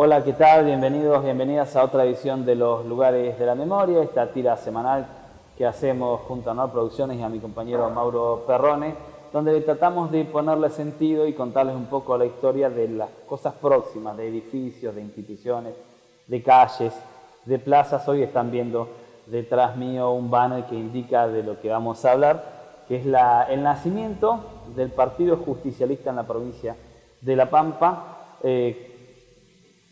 Hola, ¿qué tal? Bienvenidos, bienvenidas a otra edición de Los Lugares de la Memoria, esta tira semanal que hacemos junto a NOR Producciones y a mi compañero Mauro Perrone, donde tratamos de ponerle sentido y contarles un poco la historia de las cosas próximas, de edificios, de instituciones, de calles, de plazas. Hoy están viendo detrás mío un banner que indica de lo que vamos a hablar, que es el nacimiento del Partido Justicialista en la provincia de La Pampa,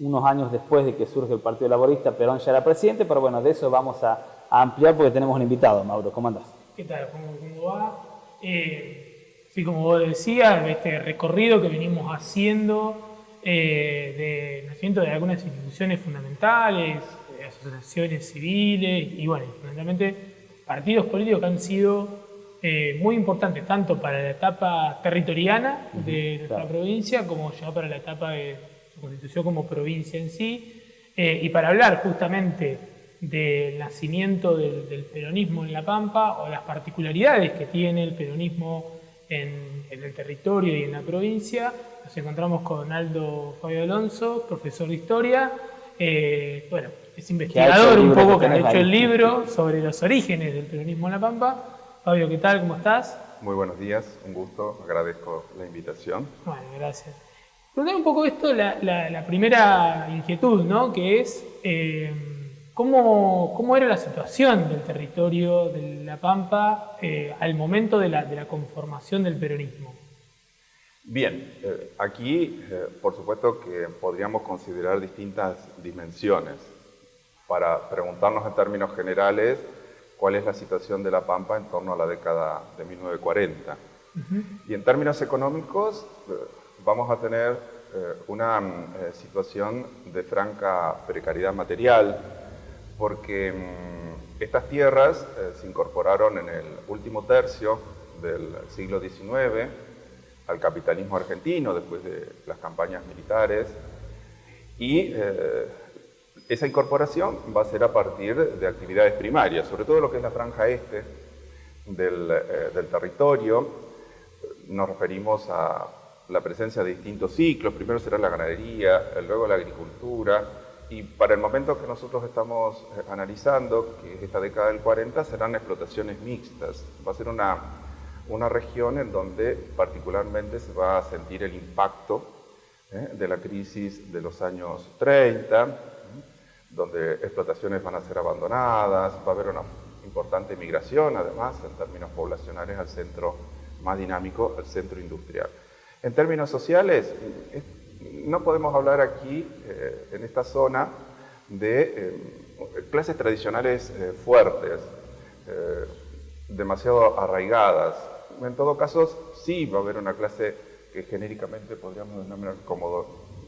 unos años después de que surge el Partido Laborista. Perón ya era presidente, pero bueno, de eso vamos a ampliar porque tenemos un invitado. Mauro, ¿cómo andás? ¿Qué tal? ¿Cómo va? Sí, como vos decías, este recorrido que venimos haciendo de nacimiento de algunas instituciones fundamentales, asociaciones civiles y, bueno, fundamentalmente partidos políticos que han sido muy importantes tanto para la etapa territoriana de nuestra provincia como ya para la etapa de su constitución como provincia en sí. Y para hablar justamente del nacimiento del peronismo en La Pampa o las particularidades que tiene el peronismo en el territorio y en la provincia, nos encontramos con Aldo Fabio Alonso, profesor de historia. Bueno, es investigador un poco, que ha hecho el libro sobre los orígenes del peronismo en La Pampa. Fabio, ¿qué tal? ¿Cómo estás? Muy buenos días, un gusto, agradezco la invitación. Bueno, gracias. Preguntar un poco esto, la primera inquietud, ¿no? Que es ¿cómo era la situación del territorio de La Pampa al momento de la conformación del peronismo? Bien, aquí por supuesto que podríamos considerar distintas dimensiones para preguntarnos en términos generales cuál es la situación de La Pampa en torno a la década de 1940. Y en términos económicos vamos a tener una situación de franca precariedad material, porque estas tierras se incorporaron en el último tercio del siglo XIX al capitalismo argentino después de las campañas militares, y esa incorporación va a ser a partir de actividades primarias, sobre todo lo que es la franja este del territorio. Nos referimos a la presencia de distintos ciclos. Primero será la ganadería, luego la agricultura, y para el momento que nosotros estamos analizando, que es esta década del 40, serán explotaciones mixtas. Va a ser una región en donde particularmente se va a sentir el impacto de la crisis de los años 30, donde explotaciones van a ser abandonadas, va a haber una importante migración, además, en términos poblacionales, al centro más dinámico, al centro industrial. En términos sociales, no podemos hablar aquí, en esta zona, de clases tradicionales fuertes, demasiado arraigadas. En todo caso, sí va a haber una clase que genéricamente podríamos denominar como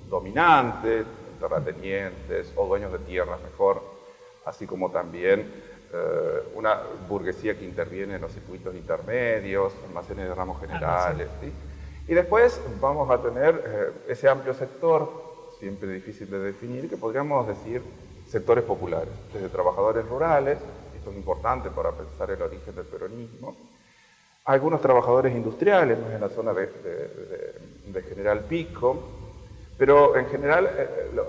dominante, terratenientes o dueños de tierras mejor, así como también una burguesía que interviene en los circuitos intermedios, almacenes de ramos generales, ¿sí? Y después vamos a tener ese amplio sector, siempre difícil de definir, que podríamos decir sectores populares, desde trabajadores rurales, esto es importante para pensar el origen del peronismo, algunos trabajadores industriales, más en la zona de General Pico, pero en general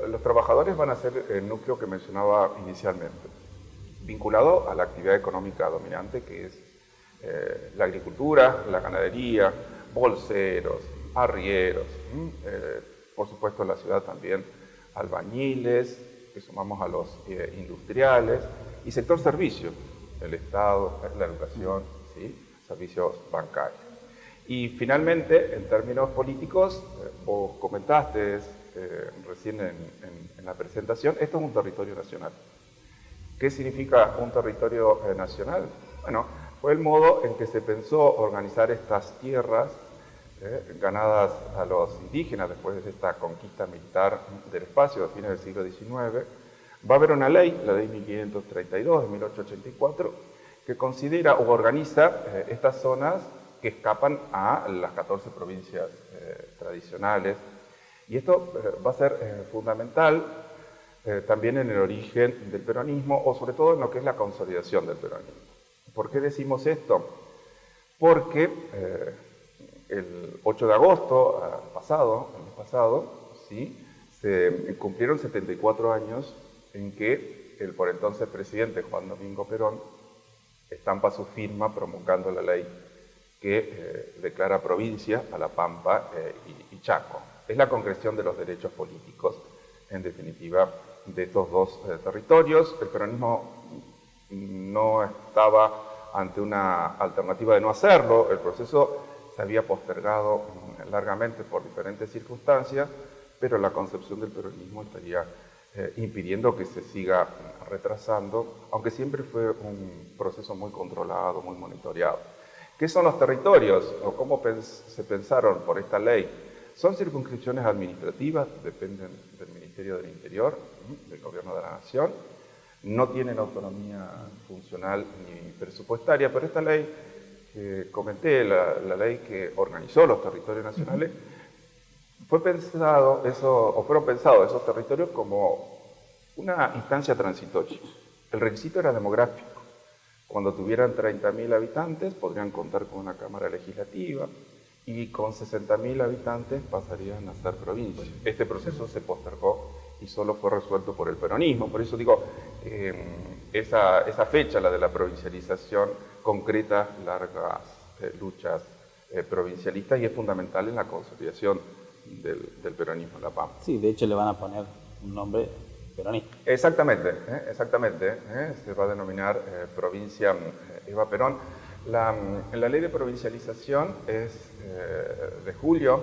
los trabajadores van a ser el núcleo que mencionaba inicialmente, vinculado a la actividad económica dominante, que es la agricultura, la ganadería, bolseros, arrieros, por supuesto en la ciudad también albañiles, que sumamos a los industriales, y sector servicios, el Estado, la educación, ¿sí? Servicios bancarios. Y finalmente, en términos políticos, vos comentaste recién en la presentación, esto es un territorio nacional. ¿Qué significa un territorio nacional? Bueno, fue el modo en que se pensó organizar estas tierras ganadas a los indígenas después de esta conquista militar del espacio a fines del siglo XIX. Va a haber una ley, la ley 1532 de 1884, que considera o organiza estas zonas que escapan a las 14 provincias tradicionales. Y esto va a ser fundamental también en el origen del peronismo, o sobre todo en lo que es la consolidación del peronismo. ¿Por qué decimos esto? Porque el 8 de agosto el mes pasado, ¿sí? se cumplieron 74 años en que el por entonces presidente Juan Domingo Perón estampa su firma promulgando la ley que declara provincia a La Pampa y Chaco. Es la concreción de los derechos políticos, en definitiva, de estos dos territorios. El peronismo no estaba ante una alternativa de no hacerlo. El proceso se había postergado largamente por diferentes circunstancias, pero la concepción del peronismo estaría impidiendo que se siga retrasando, aunque siempre fue un proceso muy controlado, muy monitoreado. ¿Qué son los territorios o cómo se pensaron por esta ley? Son circunscripciones administrativas, dependen del Ministerio del Interior, del Gobierno de la Nación, no tienen autonomía funcional ni presupuestaria, pero esta ley que comenté, la ley que organizó los territorios nacionales, fueron pensados esos territorios como una instancia transitoria. El requisito era demográfico. Cuando tuvieran 30.000 habitantes podrían contar con una Cámara Legislativa y con 60.000 habitantes pasarían a ser provincia. Este proceso se postergó y solo fue resuelto por el peronismo. Por eso digo, esa fecha, la de la provincialización, concreta largas luchas provincialistas y es fundamental en la consolidación del peronismo en La Pampa. Sí, de hecho le van a poner un nombre peronista. Exactamente, se va a denominar provincia Eva Perón. La ley de provincialización es de julio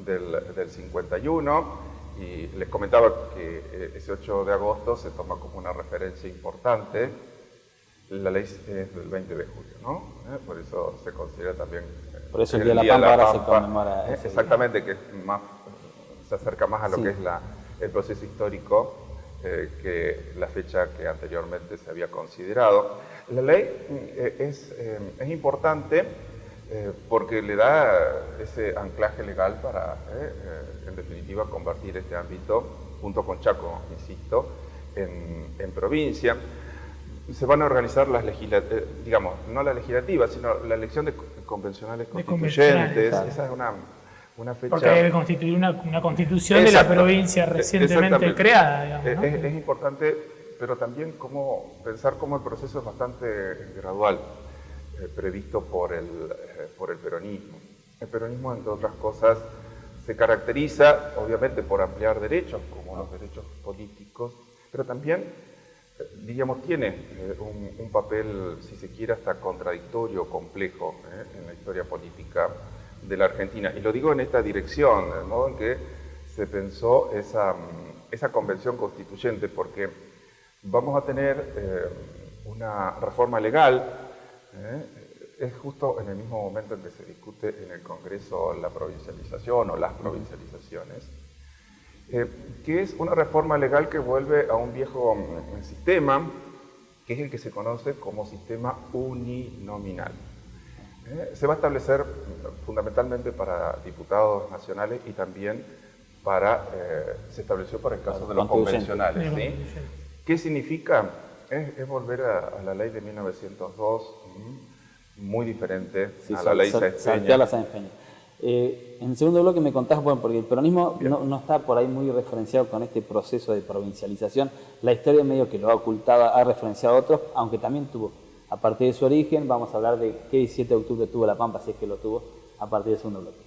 del 51 y les comentaba que ese 8 de agosto se toma como una referencia importante. La ley es del 20 de julio, ¿no? Por eso se considera también... Por eso el Día de la Pampa ahora se conmemora. Exactamente, que se acerca más a lo que es el proceso histórico que la fecha que anteriormente se había considerado. La ley es importante porque le da ese anclaje legal para, en definitiva, convertir este ámbito, junto con Chaco, insisto, en provincia. Se van a organizar las digamos, no las legislativas, sino la elección de convencionales constituyentes. Claro. Esa es una fecha... Porque debe constituir una constitución de la provincia recientemente creada, digamos, ¿no? Es importante, pero también pensar cómo el proceso es bastante gradual, previsto por el peronismo. El peronismo, entre otras cosas, se caracteriza, obviamente, por ampliar derechos, como los derechos políticos, pero también, diríamos, tiene un papel, si se quiere, hasta contradictorio, complejo, en la historia política de la Argentina. Y lo digo en esta dirección, del modo en que se pensó esa convención constituyente, porque vamos a tener una reforma legal, es justo en el mismo momento en que se discute en el Congreso la provincialización o las provincializaciones, que es una reforma legal que vuelve a un viejo sistema, que es el que se conoce como sistema uninominal. Se va a establecer fundamentalmente para diputados nacionales y también se estableció para el caso de los convencionales. ¿Sí? ¿Qué significa? Es volver a la ley de 1902, muy diferente a la ley Sáenz-Peña. En el segundo bloque me contás, bueno, porque el peronismo no está por ahí muy referenciado con este proceso de provincialización. La historia medio que lo ha ocultado, ha referenciado a otros, aunque también tuvo, a partir de su origen, vamos a hablar de qué 17 de octubre tuvo La Pampa, si es que lo tuvo, a partir del segundo bloque.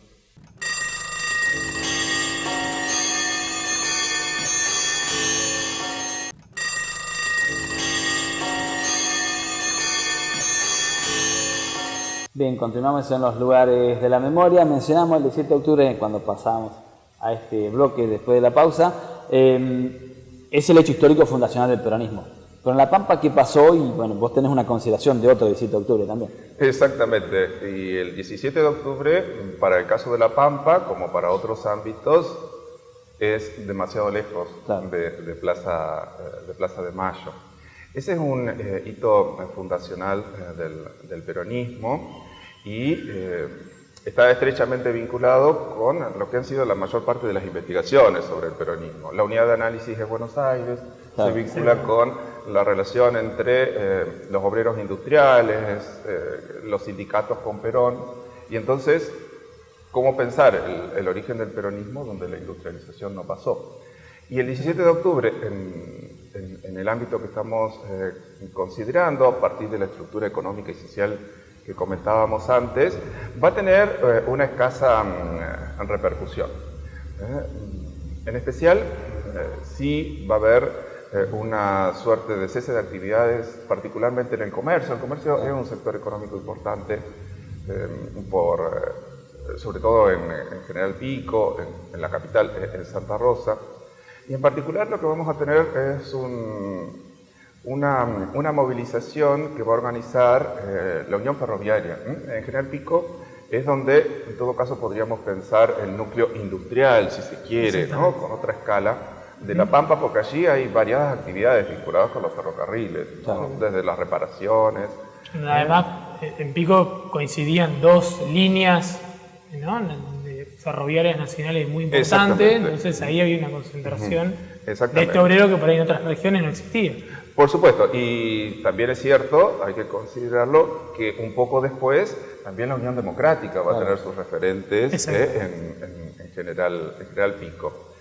Bien, continuamos en los lugares de la memoria. Mencionamos el 17 de octubre cuando pasamos a este bloque después de la pausa. Es el hecho histórico fundacional del peronismo. Pero en La Pampa, ¿qué pasó? Y bueno, vos tenés una consideración de otro 17 de octubre también. Exactamente. Y el 17 de octubre, para el caso de La Pampa, como para otros ámbitos, es demasiado lejos, claro, de Plaza de Mayo. Ese es un hito fundacional del peronismo y está estrechamente vinculado con lo que han sido la mayor parte de las investigaciones sobre el peronismo. La unidad de análisis de Buenos Aires, claro, se vincula con la relación entre los obreros industriales, los sindicatos con Perón, y entonces, ¿cómo pensar el origen del peronismo donde la industrialización no pasó? Y el 17 de octubre, en el ámbito que estamos considerando, a partir de la estructura económica y social que comentábamos antes, va a tener una escasa repercusión. En especial, sí va a haber una suerte de cese de actividades, particularmente en el comercio. El comercio es un sector económico importante, sobre todo en General Pico, en la capital, en Santa Rosa. Y en particular lo que vamos a tener es una movilización que va a organizar la Unión Ferroviaria. En General Pico es donde, en todo caso, podríamos pensar el núcleo industrial, si se quiere, ¿no? Con otra escala de La Pampa, porque allí hay variadas actividades vinculadas con los ferrocarriles, ¿no? Desde las reparaciones. Además, en Pico coincidían dos líneas, ¿no?, ferroviarias nacionales muy importantes, entonces ahí había una concentración de este obrero que por ahí en otras regiones no existía. Por supuesto, y también es cierto, hay que considerarlo, que un poco después también la Unión Democrática va a tener sus referentes en General Pico.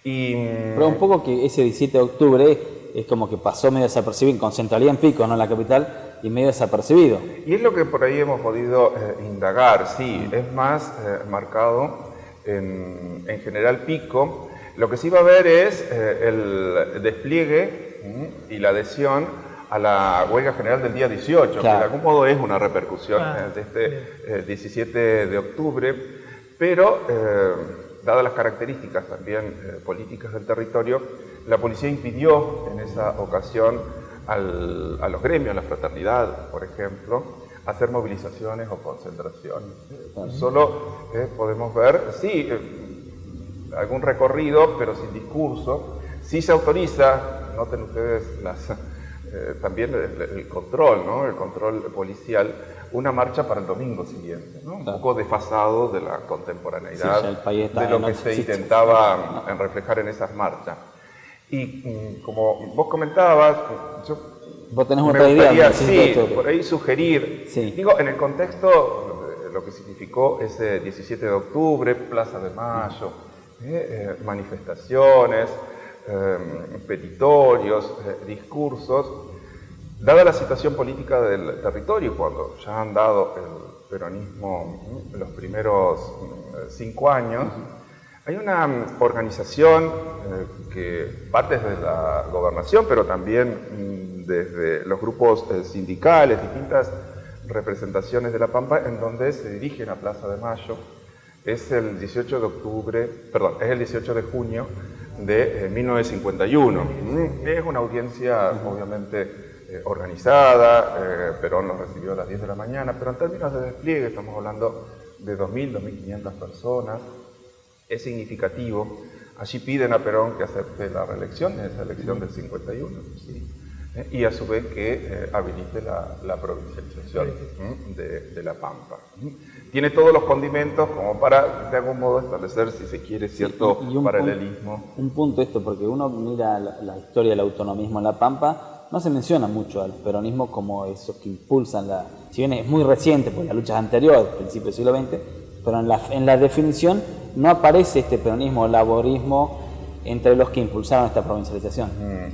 Pero un poco que ese 17 de octubre es como que pasó medio desapercibido, con centralidad en Pico, no en la capital, y medio desapercibido. Y es lo que por ahí hemos podido indagar, sí, es más marcado en General Pico. Lo que sí va a haber es el despliegue y la adhesión a la huelga general del día 18, que de algún modo es una repercusión de este 17 de octubre, pero dadas las características también políticas del territorio, la policía impidió en esa ocasión a los gremios, a la fraternidad, por ejemplo, hacer movilizaciones o concentraciones. Solo podemos ver, sí, algún recorrido, pero sin discurso. Sí se autoriza, noten ustedes también el control, ¿no? El control policial, una marcha para el domingo siguiente, ¿no? Un poco desfasado de la contemporaneidad, de lo que se intentaba reflejar en esas marchas. Y como vos comentabas, vos tenés otra idea, sí, por ahí sugerir, digo, en el contexto de lo que significó ese 17 de octubre, Plaza de Mayo, manifestaciones, petitorios, discursos, dada la situación política del territorio, cuando ya han dado el peronismo los primeros 5 años, hay una organización que parte desde la gobernación, pero también desde los grupos sindicales, distintas representaciones de La Pampa, en donde se dirigen a Plaza de Mayo. Es el 18 de octubre, perdón, es el 18 de junio de 1951. Es una audiencia obviamente organizada, Perón los recibió a las 10 de la mañana, pero en términos de despliegue estamos hablando de 2.000, 2.500 personas. Es significativo. Allí piden a Perón que acepte la reelección en esa elección del 51, ¿sí? Y a su vez que habilite la provincialización de La Pampa. Tiene todos los condimentos como para, de algún modo, establecer, si se quiere, cierto paralelismo. Un punto esto, porque uno mira la historia del autonomismo en La Pampa, no se menciona mucho al peronismo como esos que impulsan si bien es muy reciente, porque la lucha es anterior, principio del siglo XX, pero en la definición no aparece este peronismo o laborismo entre los que impulsaron esta provincialización.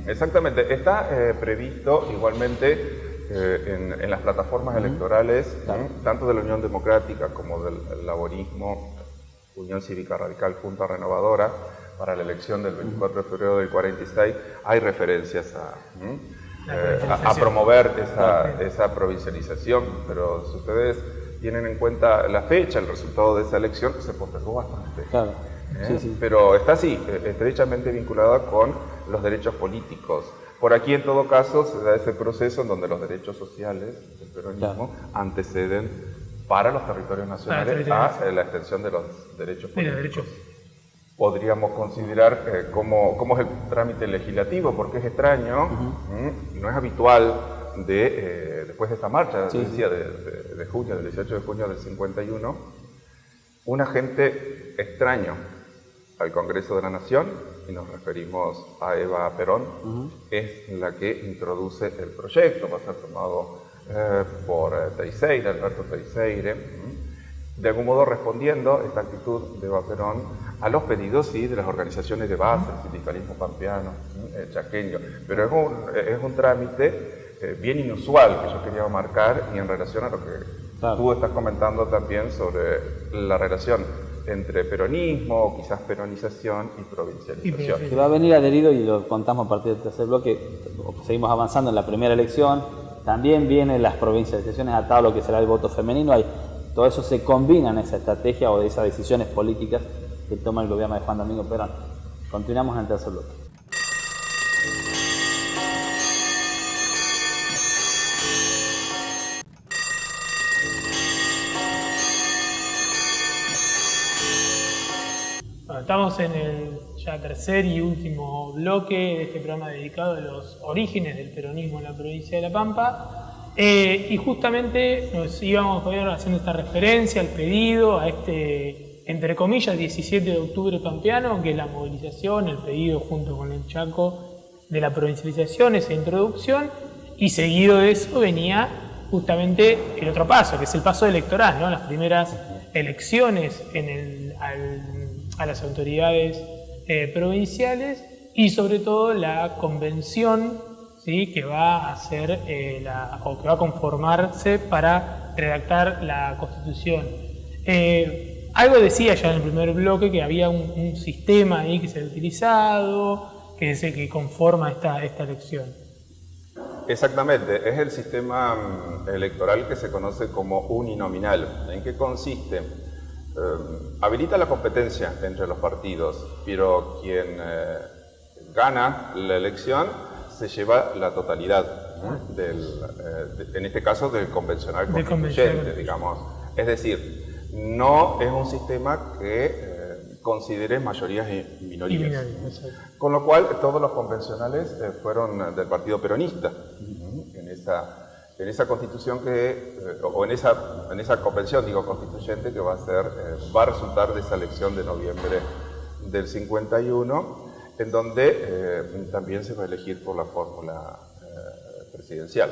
Exactamente, está previsto igualmente en las plataformas electorales, tanto de la Unión Democrática como del laborismo, Unión Cívica Radical, Junta Renovadora, para la elección del 24 de febrero del 46, hay referencias a promover esa provincialización, pero si ustedes tienen en cuenta la fecha, el resultado de esa elección, se postergó bastante. Claro. Pero está así, estrechamente vinculada con los derechos políticos. Por aquí, en todo caso, se da ese proceso en donde los derechos sociales del peronismo anteceden para los territorios nacionales a la extensión de los derechos políticos. Podríamos considerar cómo es el trámite legislativo, porque es extraño, no es habitual después de esta marcha, decía, de junio, del 18 de junio del 51, un agente extraño al Congreso de la Nación, y nos referimos a Eva Perón, es la que introduce el proyecto, va a ser tomado por Teixeira, Alberto Teixeira, de algún modo respondiendo esta actitud de Eva Perón a los pedidos sí, de las organizaciones de base, el sindicalismo pampeano, chaqueño, pero es un trámite bien inusual que yo quería marcar y en relación a lo que tú estás comentando también sobre la relación entre peronismo, quizás peronización y provincialización. Que va a venir adherido, y lo contamos a partir del tercer bloque, seguimos avanzando en la primera elección, también vienen las provincializaciones atadas a lo que será el voto femenino, todo eso se combina en esa estrategia o de esas decisiones políticas que toma el gobierno de Juan Domingo Perón. Continuamos en el tercer bloque. Bueno, estamos en el ya tercer y último bloque de este programa dedicado a los orígenes del peronismo en la provincia de La Pampa. Y justamente nos íbamos a ver haciendo esta referencia al pedido, a este, entre comillas, 17 de octubre pampeano, que es la movilización, el pedido junto con el Chaco de la provincialización, esa introducción, y seguido de eso venía justamente el otro paso, que es el paso electoral, ¿no? Las primeras elecciones a las autoridades provinciales y sobre todo la convención, ¿sí? Que va a hacer o que va a conformarse para redactar la Constitución. Algo decía ya en el primer bloque que había un sistema ahí que se ha utilizado, que es el que conforma esta elección. Exactamente, es el sistema electoral que se conoce como uninominal. ¿En qué consiste? Habilita la competencia entre los partidos, pero quien gana la elección se lleva la totalidad en este caso del convencional constituyente, digamos. Es decir, no es un sistema que considere mayorías y minorías. Con lo cual, todos los convencionales fueron del partido peronista. En esa constitución o en esa convención, digo, constituyente, que va a resultar de esa elección de noviembre del 51, en donde también se va a elegir por la fórmula presidencial,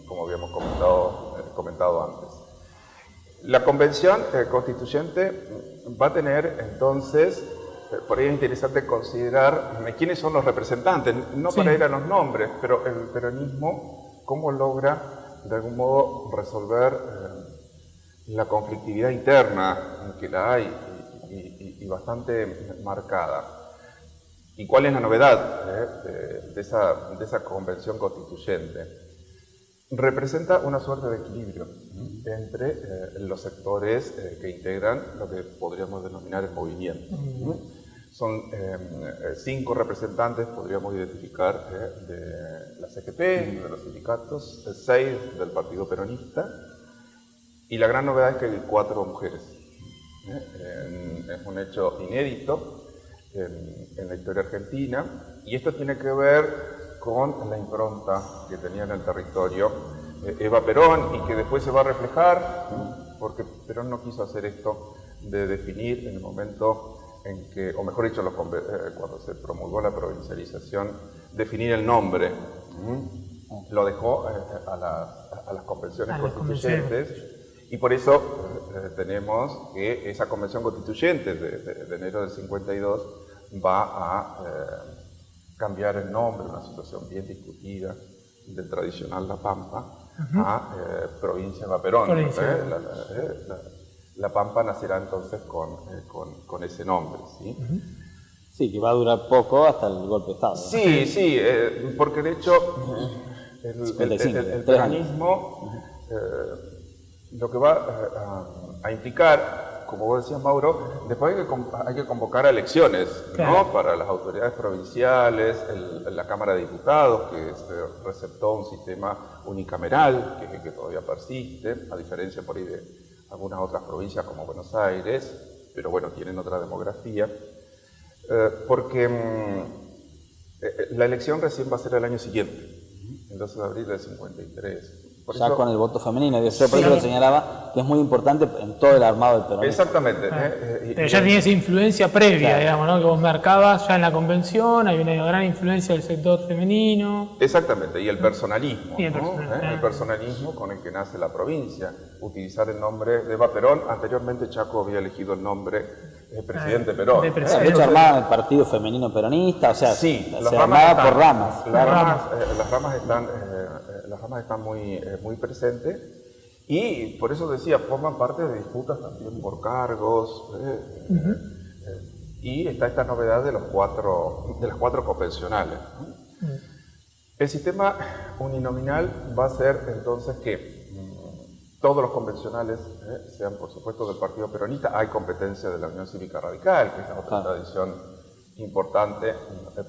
como habíamos comentado antes. La convención constituyente va a tener entonces, por ahí es interesante considerar quiénes son los representantes, no para ir a los nombres, pero el peronismo, cómo logra de algún modo resolver la conflictividad interna, que la hay y bastante marcada. ¿Y cuál es la novedad de esa convención constituyente? Representa una suerte de equilibrio entre los sectores que integran lo que podríamos denominar el movimiento. Son 5 representantes, podríamos identificar, de la CGT, de los sindicatos, 6 del Partido Peronista, y la gran novedad es que hay 4 mujeres. Es un hecho inédito en la historia argentina, y esto tiene que ver con la impronta que tenía en el territorio Eva Perón, y que después se va a reflejar, porque Perón no quiso hacer esto de definir en el momento en que, o mejor dicho, cuando se promulgó la provincialización, definir el nombre. Lo dejó a las convenciones constituyentes, y por eso tenemos que esa convención constituyente de enero del 52 va a cambiar el nombre, una situación bien discutida del tradicional La Pampa, a Provincia Eva Perón. La Pampa nacerá entonces con ese nombre, ¿sí? Sí, que va a durar poco hasta el golpe de Estado, ¿no? Sí, porque de hecho el peronismo lo que va a implicar, como vos decías, Mauro, después hay que convocar a elecciones, ¿no? Para las autoridades provinciales, la Cámara de Diputados, que se receptó un sistema unicameral, que todavía persiste, a diferencia por ahí de algunas otras provincias como Buenos Aires, pero bueno, tienen otra demografía, porque la elección recién va a ser el año siguiente, el 12 de abril del 53. Por ya eso, con el voto femenino. Por eso lo señalaba, que es muy importante en todo el armado del peronismo. exactamente. Pero ya tenía esa influencia previa, Claro. digamos, ¿no? Que vos marcabas ya en la convención, hay una gran influencia del sector femenino. Exactamente, y el personalismo, Y el ¿no? personalismo. El personalismo con el que nace la provincia. Utilizar el nombre de Eva Perón. Anteriormente Chaco había elegido el nombre presidente Perón. de presidente. De hecho, armaba el partido femenino peronista, o sea, Sí, se armaba por ramas. Las ramas están muy presentes y por eso decía, forman parte de disputas también por cargos. Y está esta novedad de las cuatro convencionales, ¿no? El sistema uninominal va a ser entonces que todos los convencionales sean por supuesto del Partido Peronista. Hay competencia de la Unión Cívica Radical, que es otra tradición importante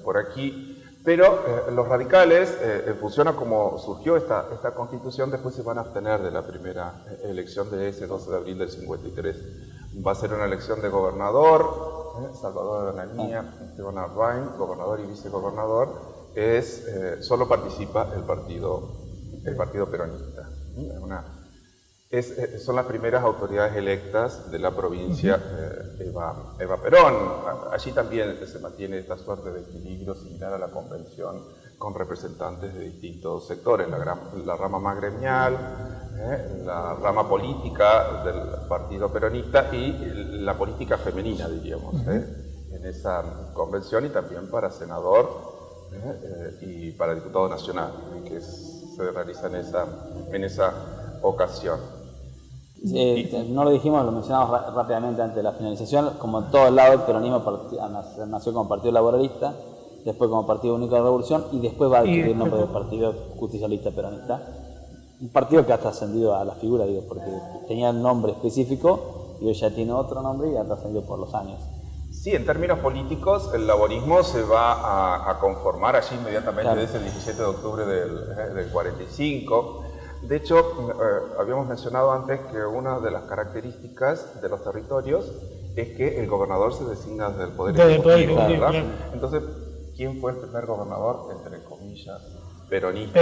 por aquí, pero los radicales, en función a cómo surgió esta constitución, después se van a abstener de la primera elección de ese 12 de abril del 53. Va a ser una elección de gobernador, Salvador Ananía, Esteban Arbain, gobernador y vicegobernador. Solo participa el partido peronista. Son las primeras autoridades electas de la provincia Eva Perón. Allí también se mantiene esta suerte de equilibrio similar a la convención, con representantes de distintos sectores, la rama más gremial, la rama política del partido peronista y la política femenina, diríamos, en esa convención, y también para senador y para diputado nacional, que se realiza en esa ocasión. No lo dijimos, lo mencionamos rápidamente antes de la finalización. Como en todo lado, el peronismo nació como Partido Laboralista, después como Partido Único de la Revolución y después va a adquirir el nombre del Partido Justicialista Peronista. Un partido que ha trascendido a la figura, digo, porque tenía el nombre específico y hoy ya tiene otro nombre y ha trascendido por los años. Sí, en términos políticos, el laborismo se va a conformar allí inmediatamente, claro, desde el 17 de octubre del 45. De hecho, habíamos mencionado antes que una de las características de los territorios es que el gobernador se designa desde el Poder Ejecutivo, ¿verdad? Claro. Entonces, ¿quién fue el primer gobernador, entre comillas, peronista?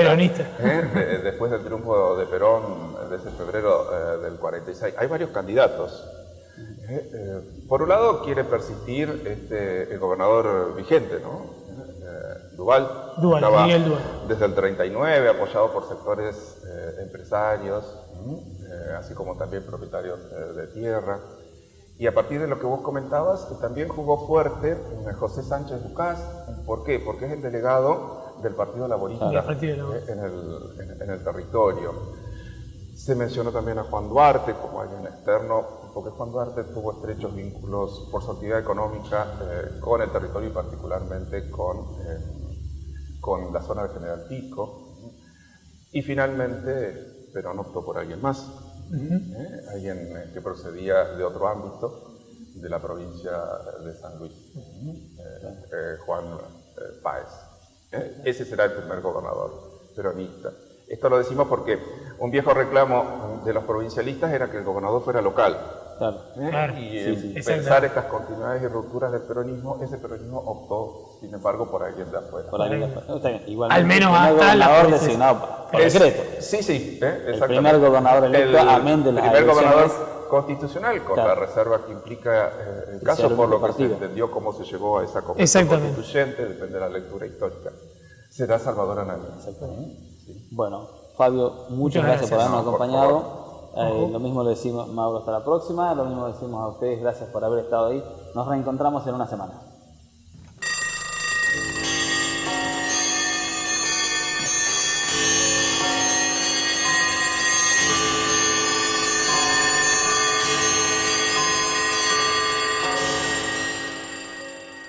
Después del triunfo de Perón desde febrero del 46. Hay varios candidatos. Por un lado quiere persistir el gobernador vigente, ¿no? Duval, Miguel Duval. Desde el 39, apoyado por sectores empresarios, así como también propietarios de tierra. Y a partir de lo que vos comentabas, también jugó fuerte José Sánchez Ducás. ¿Por qué? Porque es el delegado del Partido Laborista en el territorio. Se mencionó también a Juan Duarte como alguien externo, porque Juan Duarte tuvo estrechos vínculos por su actividad económica con el territorio y particularmente con la zona de General Pico. Y finalmente Perón optó por alguien más, alguien que procedía de otro ámbito de la provincia de San Luis, Juan Páez. Ese será el primer gobernador peronista. Esto lo decimos porque un viejo reclamo de los provincialistas era que el gobernador fuera local. Claro. Y pensar estas continuidades y rupturas del peronismo, ese peronismo optó, sin embargo, por alguien de afuera. Al menos hasta la gobernador designado por decreto. Sí, el primer gobernador electo, amén de las primer elecciones, gobernador constitucional, con la reserva que implica el caso, por lo que se entendió cómo se llegó a esa convención constituyente, depende de la lectura histórica. Será Salvador Ananía. Sí. Bueno, Fabio, muchas gracias por habernos acompañado. Lo mismo le decimos, Mauro, hasta la próxima. Lo mismo decimos a ustedes, gracias por haber estado ahí. Nos reencontramos en una semana.